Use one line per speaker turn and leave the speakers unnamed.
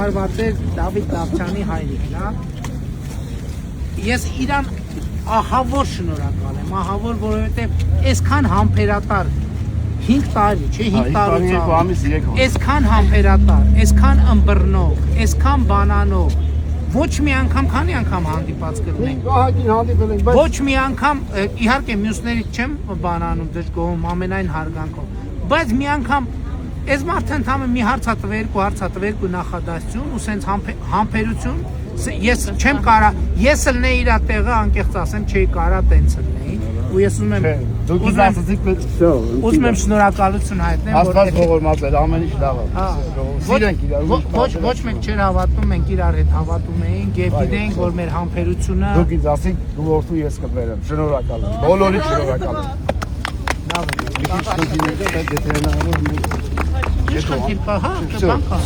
Արվատեր Դավիթ Դավթյանի հայրիկն է։ Ես իրան ահավոր շնորհակալ եմ, ահավոր, որովհետև այսքան համբերատար 5 տարի, չէ, 5 տարուց այսքան համբերատար, այսքան ըմբռնող, այսքան բանանով ոչ մի անգամ քանի անգամ հանդիպած կլինենք։ Ոչ մի անգամ, իհարկե մյուսներից չեմ բանանում դժգոհում ամենայն հարգանքով, բայց մի անգամ այս մարդը ընդհանրապես մի հարցատվեր նախադասություն ու սենց համբերություն ես չեմ կարա, ես լնեի իր տեղը անկեղծ ասեմ, չէի կարա տենց լնեի ու ես ուզում եմ շնորհակալություն հայտնեմ,
Աստված ողորմած էր, ամեն ինչ լավ է։
Ոչ մեկ չէր հավատում, մենք իրար հետ հավատում էինք եւ գիտենք, որ մեր համբերությունը
Դուք ինձ ասիք, որդու ես կբերեմ, շնորհակալ եմ, բոլորի շնորհակալ եմ։
Ինչ խնդիր կա, հա, կբանք կա։